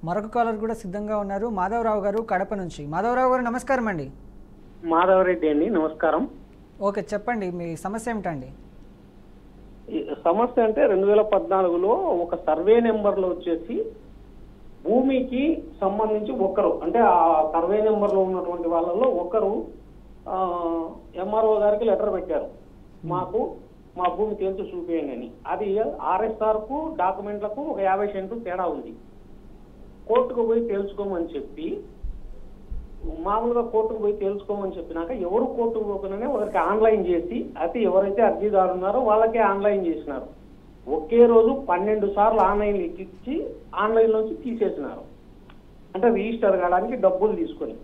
మరొక కాలర్ కూడా సిద్ధంగా ఉన్నారు. మాధవరావు గారు కడప నుంచి. మాధవరావు గారు నమస్కారం అండి. మాధవరెడ్డి అండి, నమస్కారం. ఓకే, చెప్పండి మీ సమస్య ఏమిటండి? సమస్య అంటే 2014లో ఒక సర్వే నెంబర్లో వచ్చేసి భూమికి సంబంధించి ఒకరు, అంటే ఆ సర్వే నెంబర్లో ఉన్నటువంటి వాళ్ళలో ఒకరు ఎంఆర్ఓ గారికి లెటర్ పెట్టారు, మాకు మా భూమి తేల్చి చూపేయండి అని. అది ఆర్ఎస్ఆర్ కు డాక్యుమెంట్లకు ఒక 50 సెంట్లు తేడా ఉంది. కోర్టుకు పోయి తేల్చుకోమని చెప్పి, మామూలుగా కోర్టుకు పోయి తేల్చుకోమని చెప్పినాక ఎవరు కోర్టుకు పోకుండానే ఒకరికి ఆన్లైన్ చేసి, అయితే ఎవరైతే అర్జీదారు ఉన్నారో వాళ్ళకే ఆన్లైన్ చేసినారు. ఒకే రోజు 12 సార్లు ఆన్లైన్ ఎక్కించి ఆన్లైన్ నుంచి తీసేసినారు, అంటే రిజిస్టర్ కావడానికి డబ్బులు తీసుకొని.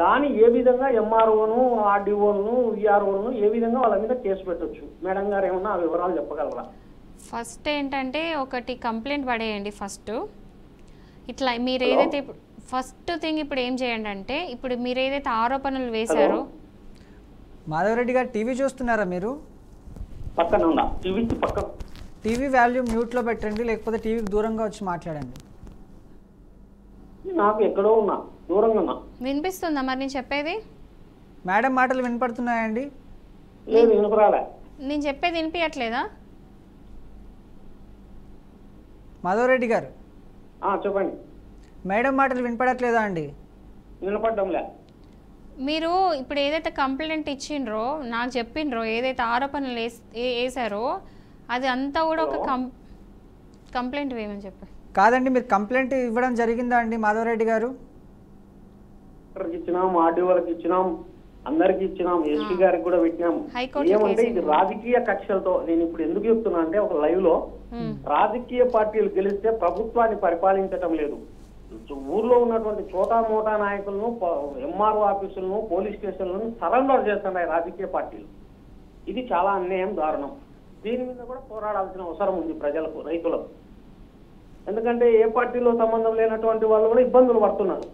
దాన్ని ఏ విధంగా ఎంఆర్ఓను, ఆర్డీఓను, విఆర్ఓను ఏ విధంగా వాళ్ళ మీద కేసు పెట్టొచ్చు? మేడం గారు ఏమన్నా ఆ వివరాలు చెప్పగలరా? ఫస్ట్ ఏంటంటే ఒకటి కంప్లైంట్ పడేయండి. ఫస్ట్ ఇట్లా మీరు ఏదైతే ఫస్ట్ థింగ్ ఇప్పుడు ఏం చేయండి అంటే, ఇప్పుడు మీరు ఏదైతే ఆరోపణలు వేశారో. మాధవరెడ్డి గారు టీవీ చూస్తున్నారా మీరు? పక్కన ఉందా టీవీ? పక్క టీవీ వాల్యూమ్ మ్యూట్లో పెట్టండి, లేకపోతే టీవీకి దూరంగా వచ్చి మాట్లాడండి. నాకు ఎక్కడో ఉన్నా, దూరంగా ఉన్నా. వినిపిస్తుందా మరి నేను చెప్పేది? మేడం మాటలు వినపడుతున్నాయండి? లేదు, వినపరాలే. నేను చెప్పేది వినిపించట్లేదా? మాధవరెడ్డి గారు చెప్పండి. మేడం మాటలు వినపడట్లేదా అండి? వినపడ్డంలే. మీరు ఇప్పుడు ఏదైతే కంప్లైంట్ ఇచ్చిండ్రో, నాకు చెప్పిండ్రో, ఏదైతే ఆరోపణలు వేసారో అది అంతా కూడా ఒక కంప్లైంట్ వేయమని చెప్పారు. కాదండి, మీరు కంప్లైంట్ ఇవ్వడం జరిగిందా అండి మాధవరెడ్డి గారు? ఇచ్చినాం, ఆర్డీఓలకు ఇచ్చినాం, అందరికి ఇచ్చినాం, ఎస్పీ గారికి కూడా పెట్టినాం. ఏమంటే ఇది రాజకీయ కక్షలతో, నేను ఇప్పుడు ఎందుకు చెప్తున్నా అంటే, ఒక లైవ్ లో రాజకీయ పార్టీలు గెలిస్తే ప్రభుత్వాన్ని పరిపాలించడం లేదు, ఊర్లో ఉన్నటువంటి చోటా మోటా నాయకులను, ఎంఆర్ఓ ఆఫీసులను, పోలీస్ స్టేషన్లను సరెండర్ చేస్తున్నాయి రాజకీయ పార్టీలు. ఇది చాలా అన్యాయం, దారుణం. దీని మీద కూడా పోరాడాల్సిన అవసరం ఉంది ప్రజలకు, రైతులకు. ఎందుకంటే ఏ పార్టీలో సంబంధం లేనటువంటి వాళ్ళు కూడా ఇబ్బందులు పడుతున్నారు.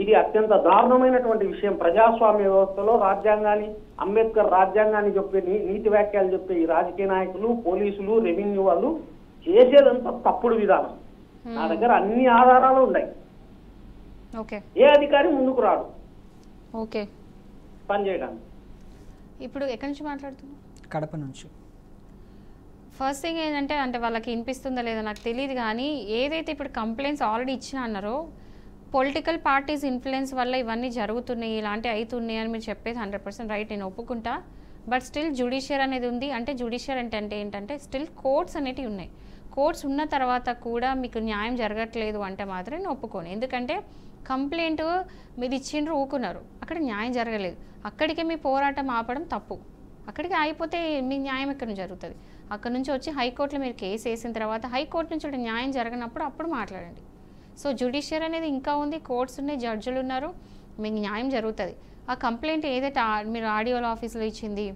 ఇది అత్యంత దారుణమైనటువంటి విషయం. ప్రజాస్వామ్య వ్యవస్థలో రాజ్యాంగాన్ని, అంబేద్కర్ రాజ్యాంగాన్ని చెప్పే నీతి వ్యాఖ్యలు చెప్పే ఈ రాజకీయ నాయకులు, పోలీసులు, రెవెన్యూ వాళ్ళు చేసేదంతా తప్పుడు విధానం. నా దగ్గర అన్ని ఆధారాలు ఉన్నాయి. ఏ అధికారి ముందుకు రాడు పని చేయడానికి. ఇప్పుడు ఎక్కడి నుంచి మాట్లాడుతున్నా? కడప నుంచి. ఫస్ట్ థింగ్ ఏంటంటే, అంటే వాళ్ళకి వినిపిస్తుందా లేదా నాకు తెలియదు, కానీ ఏదైతే ఇప్పుడు కంప్లైంట్స్ ఆల్రెడీ ఇచ్చినా అన్నారో, పొలిటికల్ పార్టీస్ ఇన్ఫ్లుయెన్స్ వల్ల ఇవన్నీ జరుగుతున్నాయి, ఇలాంటివి అవుతున్నాయి అని మీరు చెప్పేది 100% రైట్, నేను ఒప్పుకుంటా. బట్ స్టిల్ జ్యుడిషియర్ అనేది ఉంది. అంటే జ్యుడిషియర్ అంటే ఏంటంటే స్టిల్ కోర్ట్స్ అనేటివి ఉన్నాయి. కోర్ట్స్ ఉన్న తర్వాత కూడా మీకు న్యాయం జరగట్లేదు అంటే మాత్రం నేను ఒప్పుకోను. ఎందుకంటే కంప్లైంట్ మీరు ఇచ్చిండ్రు, ఊకున్నారు, అక్కడ న్యాయం జరగలేదు, అక్కడికే మీ పోరాటం ఆపడం తప్పు. అక్కడికి ఆగిపోతే మీ న్యాయం ఎక్కడ నుంచి జరుగుతుంది? అక్కడ నుంచి వచ్చి హైకోర్టులో మీరు కేసు వేసిన తర్వాత హైకోర్టు నుంచి న్యాయం జరగనప్పుడు అప్పుడు మాట్లాడండి. సో జ్యుడిషియర్ అనేది ఇంకా ఉంది, కోర్ట్స్ ఉన్నాయి, జడ్జిలు ఉన్నారు, మీకు న్యాయం జరుగుతుంది. ఆ కంప్లైంట్ ఏదైతే మీరు ఆర్డీఓ ఆఫీస్లో ఇచ్చింది,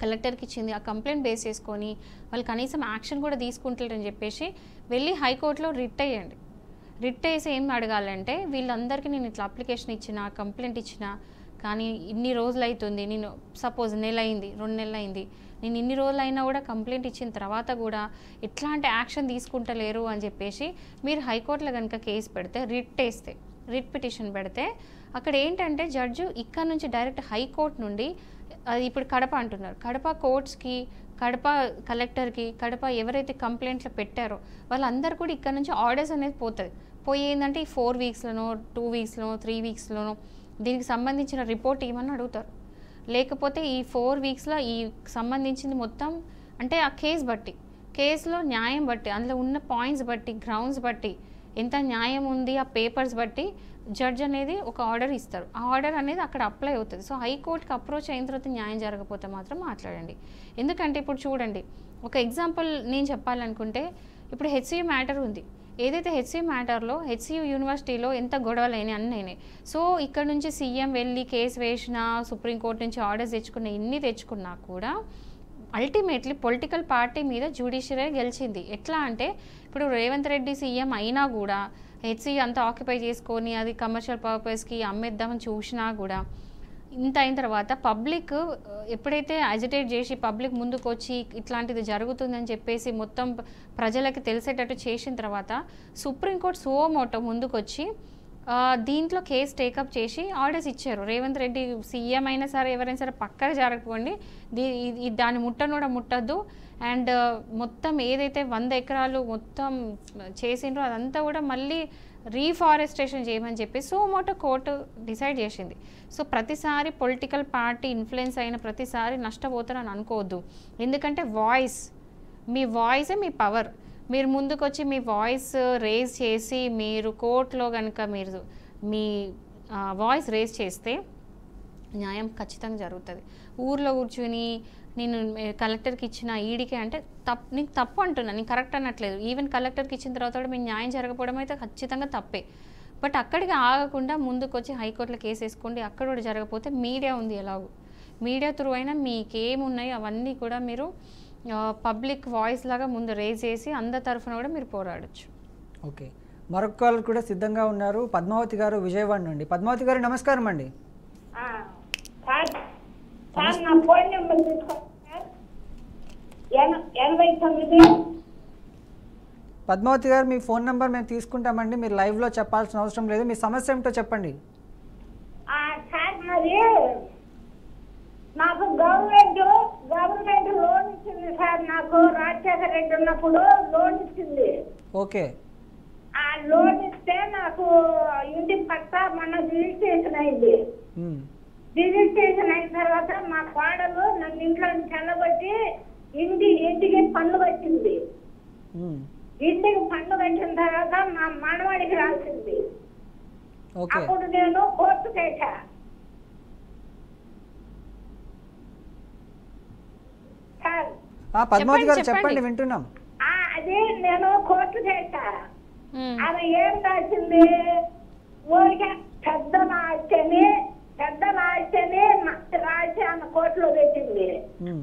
కలెక్టర్కి ఇచ్చింది, ఆ కంప్లైంట్ బేస్ చేసుకొని వాళ్ళు కనీసం యాక్షన్ కూడా తీసుకుంటారని చెప్పేసి వెళ్ళి హైకోర్టులో రిట్ అయ్యండి. రిట్ వేసి ఏం అడగాలంటే, వీళ్ళందరికీ నేను ఇట్లా అప్లికేషన్ ఇచ్చిన, కంప్లైంట్ ఇచ్చిన, కానీ ఇన్ని రోజులు అవుతుంది, నేను సపోజ్ నెల అయింది, 2 నెలలు అయింది, నేను ఇన్ని రోజులు అయినా కూడా కంప్లైంట్ ఇచ్చిన తర్వాత కూడా ఎట్లాంటి యాక్షన్ తీసుకుంటలేరు అని చెప్పేసి మీరు హైకోర్టులో కనుక కేసు పెడితే, రిట్ పిటిషన్ పెడితే, అక్కడ ఏంటంటే జడ్జు ఇక్కడ నుంచి డైరెక్ట్ హైకోర్టు నుండి, అది ఇప్పుడు కడప అంటున్నారు, కడప కోర్ట్స్కి, కడప కలెక్టర్కి, కడప ఎవరైతే కంప్లైంట్లు పెట్టారో వాళ్ళందరూ కూడా ఇక్కడ నుంచి ఆర్డర్స్ అనేది పోయి ఏంటంటే ఈ 4 వీక్స్లోనో 2 వీక్స్లోనో 3 వీక్స్లోనో దీనికి సంబంధించిన రిపోర్ట్ ఏమని అడుగుతారు. లేకపోతే ఈ 4 వీక్స్లో ఈ సంబంధించింది మొత్తం, అంటే ఆ కేసు బట్టి, కేసులో న్యాయం బట్టి, అందులో ఉన్న పాయింట్స్ బట్టి, గ్రౌండ్స్ బట్టి, ఎంత న్యాయం ఉంది ఆ పేపర్స్ బట్టి జడ్జ్ అనేది ఒక ఆర్డర్ ఇస్తారు. ఆ ఆర్డర్ అనేది అక్కడ అప్లై అవుతుంది. సో హైకోర్టుకి అప్రోచ్ అయిన తర్వాత న్యాయం జరగకపోతే మాత్రం మాట్లాడండి. ఎందుకంటే ఇప్పుడు చూడండి, ఒక ఎగ్జాంపుల్ నేను చెప్పాలనుకుంటే, ఇప్పుడు హెచ్సియు మ్యాటర్ ఉంది. ఏదైతే హెచ్సియు మ్యాటర్లో హెచ్సియు యూనివర్సిటీలో ఎంత గొడవలు అయినాయి, అన్నీ అయినాయి. సో ఇక్కడ నుంచి సీఎం వెళ్ళి కేసు వేసినా, సుప్రీంకోర్టు నుంచి ఆర్డర్స్ తెచ్చుకున్న, ఇన్ని తెచ్చుకున్నా కూడా అల్టిమేట్లీ పొలిటికల్ పార్టీ మీద జ్యుడిషియరీ గెలిచింది. ఎట్లా అంటే, ఇప్పుడు రేవంత్ రెడ్డి సీఎం అయినా కూడా హెచ్సియు అంతా ఆక్యుపై చేసుకొని అది కమర్షియల్ పర్పస్కి అమ్మేద్దామని చూసినా కూడా ఇంత అయిన తర్వాత పబ్లిక్ ఎప్పుడైతే అజిటేట్ చేసి పబ్లిక్ ముందుకు వచ్చి ఇట్లాంటిది జరుగుతుందని చెప్పేసి మొత్తం ప్రజలకి తెలిసేటట్టు చేసిన తర్వాత సుప్రీంకోర్టు సుమోటో ముందుకు వచ్చి దీంట్లో కేసు టేకప్ చేసి ఆర్డర్స్ ఇచ్చారు. రేవంత్ రెడ్డి సీఎం అయినా సరే ఎవరైనా సరే పక్కగా జరగకపోండి, దాన్ని ముట్టను ముట్టద్దు. అండ్ మొత్తం ఏదైతే 100 ఎకరాలు మొత్తం చేసిండ్రో అదంతా కూడా మళ్ళీ రీఫారెస్టేషన్ చేయమని చెప్పి సుమోటో కోర్టు డిసైడ్ చేసింది. సో ప్రతిసారి పొలిటికల్ పార్టీ ఇన్ఫ్లుయెన్స్ అయిన ప్రతిసారి నష్టపోతారని అనుకోవద్దు. ఎందుకంటే మీ వాయిసే మీ పవర్. మీరు ముందుకొచ్చి మీ వాయిస్ రేజ్ చేసి మీరు కోర్టులో కనుక మీరు మీ వాయిస్ రేజ్ చేస్తే న్యాయం ఖచ్చితంగా జరుగుతుంది. ఊర్లో కూర్చుని నేను కలెక్టర్కి ఇచ్చిన ఈడీకే అంటే నీకు తప్పు అంటున్నా, నేను కరెక్ట్ అనట్లేదు. ఈవెన్ కలెక్టర్కి ఇచ్చిన తర్వాత కూడా మీకు న్యాయం జరగకపోవడం అయితే ఖచ్చితంగా తప్పే. బట్ అక్కడికి ఆగకుండా ముందుకు వచ్చి హైకోర్టులో కేసు వేసుకోండి. అక్కడ కూడా జరగకపోతే మీడియా ఉంది, ఎలాగో మీడియా త్రూ అయినా మీకేమున్నాయి అవన్నీ కూడా మీరు పబ్లిక్ వాయిస్ లాగా ముందు రేజ్ చేసి అందరి తరఫున కూడా మీరు పోరాడచ్చు. ఓకే, మరొక కాల్ కూడా సిద్ధంగా ఉన్నారు. పద్మావతి గారు విజయవాడ నుండి. పద్మావతి గారు నమస్కారం అండి. నా ఫోన్ నెంబర్ తీసుకోండి. పద్మావతి గారు మీ ఫోన్ నెంబర్ మేము తీసుకుంటామండి, మీరు లైవ్లో చెప్పాల్సిన అవసరం లేదు. మీ సమస్య ఏమిటో చెప్పండి. సార్ మరి నాకు గవర్నమెంట్ లోన్ ఇచ్చింది సార్. నాకు రాజశేఖర రెడ్డి ఉన్నప్పుడు లోన్ ఇచ్చింది. ఓకే, ఆ లోన్ ఇస్తే నాకు ఇంటి పట్టా మొన్న రిజిస్ట్రేషన్ అయింది. రిజిస్ట్రేషన్ అయిన తర్వాత మా కోడలు నన్ను ఇంట్లో చెల్లబట్టి ఇంటికి పన్ను కట్టింది. ఇంటికి పన్ను కట్టిన తర్వాత మా మనవాడికి రాసింది. అప్పుడు నేను కోర్టు కేసా. పద్మావతి గారు చెప్పండి, వింటున్నాం. అది నేను కోర్టు చేశా. ఆమె ఏం రాసింది, ఊరికే పెద్ద ఆస్తిని రాసి ఆమె కోర్టులో పెట్టింది.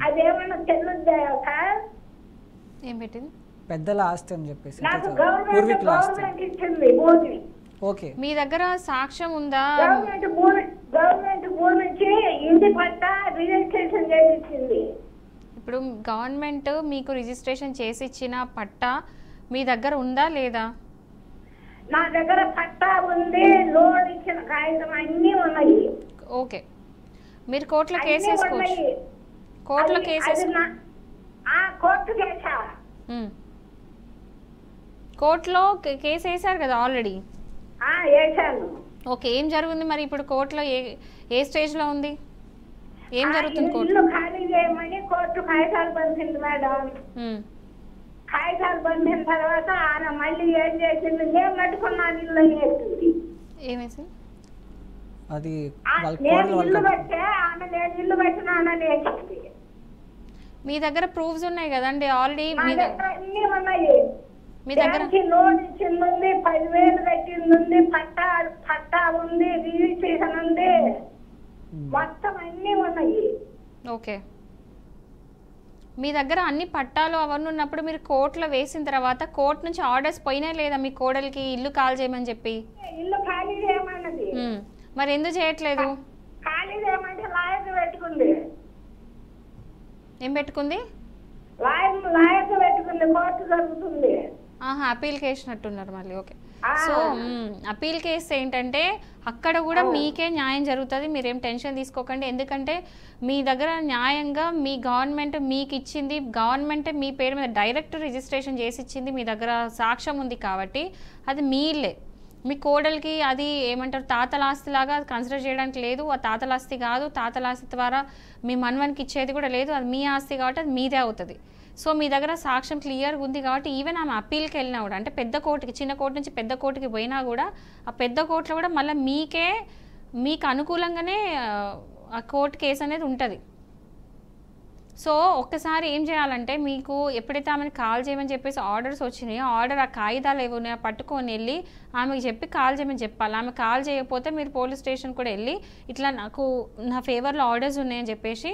అదేమన్నా చెల్లుద్దా సార్? ఏం పెట్టింది? పెద్దల ఆస్తి అని చెప్పేసి నాకు గవర్నమెంట్ ఇచ్చింది భూమి. ఓకే, మీ దగ్గర సాక్ష్యం ఉందా? గవర్నమెంట్ భూమికి ఇంటి పట్టా రిజిస్ట్రేషన్ చేయించింది. ఇప్పుడు గవర్నమెంట్ మీకు రిజిస్ట్రేషన్ చేసి ఇచ్చిన పట్టా మీ దగ్గర ఉందా లేదా? నా దగ్గర పట్టా ఉంది, లోన్ ఇచ్చిన కాగితం అన్నీ ఉన్నాయి. ఓకే, మీరు కోర్టులో కేసు వేసుకోవచ్చు. కోర్టులో కేసు కోర్టులో కేసు వేసారు కదా ఆల్రెడీ? వేసాను. ఓకే, ఏం జరుగుతుంది మరి ఇప్పుడు కోర్టులో? ఏ స్టేజ్లో ఉంది? ఏం జరుగుతుంది? ఇల్లు ఖాళీ చేయమని కోర్టు కాగితాలు పంపింది మేడం. కాగితాలు పంపిన తర్వాత ఆయన మళ్ళీ ఏం చేసింది, నేను పట్టుకున్నాను ఇల్లు వేసింది. ఏమేసి? అది నేను ఇల్లు పెట్టే ఆమె నేను ఇల్లు పెట్టినానని వేసింది. మీ దగ్గర ప్రూఫ్స్ ఉన్నాయి కదండి ఆల్రెడీ? అన్ని ఉన్నాయి. మీ దగ్గర లోన్ ఇచ్చింది ఉంది, 10,000 కట్టింది ఉంది, పట్టా ఉంది, రిజిస్ట్రేషన్ ఉంది, మొత్తం అన్ని ఉన్నాయి. ఓకే, మీ దగ్గర అన్ని పట్టాలు అవన్నీ ఉన్నప్పుడు మీరు కోర్టులో వేసిన తర్వాత కోర్టు నుంచి ఆర్డర్స్ పోయినా లేదా మీ కోడలికి ఇల్లు ఖాళీ చేయమని చెప్పి? ఇల్లు ఖాళీ చేయమన్నది. మరి ఎందుకు చేయట్లేదు? ఖాళీ చేయమంటే లాయర్ పెట్టుకుంది. ఏం పెట్టుకుంది? లాయర్ పెట్టుకుంది. కోర్టు జరుగుతుంది. అపీల్ కేసినట్టున్నారు మళ్ళీ. ఓకే, సో అపీల్ కేసు ఏంటంటే అక్కడ కూడా మీకే న్యాయం జరుగుతుంది, మీరేం టెన్షన్ తీసుకోకండి. ఎందుకంటే మీ దగ్గర న్యాయంగా మీ గవర్నమెంట్ మీకు ఇచ్చింది, గవర్నమెంట్ మీ పేరు మీద డైరెక్ట్ రిజిస్ట్రేషన్ చేసి ఇచ్చింది, మీ దగ్గర సాక్ష్యం ఉంది కాబట్టి అది మీ ఇల్లే. మీ కోడలికి అది ఏమంటారు తాతల ఆస్తిలాగా కన్సిడర్ చేయడానికి లేదు. ఆ తాతల ఆస్తి కాదు, తాతల ఆస్తి ద్వారా మీ మనవనికి ఇచ్చేది కూడా లేదు. అది మీ ఆస్తి కాబట్టి అది మీదే అవుతుంది. సో మీ దగ్గర సాక్ష్యం క్లియర్గా ఉంది కాబట్టి ఈవెన్ ఆమె అప్పీల్కి వెళ్ళినా కూడా, అంటే పెద్ద కోర్టుకి, చిన్న కోర్టు నుంచి పెద్ద కోర్టుకి పోయినా కూడా ఆ పెద్ద కోర్టులో కూడా మళ్ళీ మీకు అనుకూలంగానే ఆ కోర్టు కేసు అనేది ఉంటుంది. సో ఒక్కసారి ఏం చేయాలంటే మీకు ఎప్పుడైతే ఆమెను కాల్ చేయమని చెప్పేసి ఆర్డర్స్ వచ్చినాయో ఆ కాగితాలు ఏమున్నాయో పట్టుకొని వెళ్ళి ఆమెకు చెప్పి కాల్ చేయమని చెప్పాలి. ఆమె కాల్ చేయకపోతే మీరు పోలీస్ స్టేషన్ కూడా వెళ్ళి ఇట్లా నాకు నా ఫేవర్లో ఆర్డర్స్ ఉన్నాయని చెప్పేసి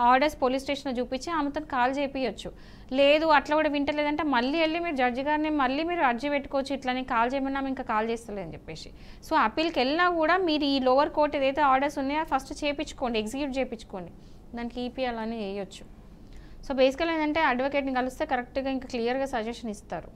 ఆర్డర్స్ పోలీస్ స్టేషన్లో చూపించి ఆమెతో కాల్ చేయించచ్చు. లేదు అట్లా కూడా వింటలేదంటే మళ్ళీ వెళ్ళి మీరు జడ్జి గారిని మళ్ళీ మీరు అర్జీ పెట్టుకోవచ్చు, ఇట్లని కాల్ చేయమన్నా ఇంకా కాల్ చేస్తలేదని చెప్పేసి. సో అప్పీల్కి వెళ్ళినా కూడా మీరు ఈ లోవర్ కోర్ట్ ఏదైతే ఆర్డర్స్ ఉన్నాయో ఫస్ట్ చేయించుకోండి, ఎగ్జిక్యూట్ చేయించుకోండి, దానికి ఈపీఎల్ అని వేయొచ్చు. సో బేసికల్ ఏంటంటే అడ్వకేట్ని కలిస్తే కరెక్ట్గా ఇంకా క్లియర్గా సజెషన్ ఇస్తారు.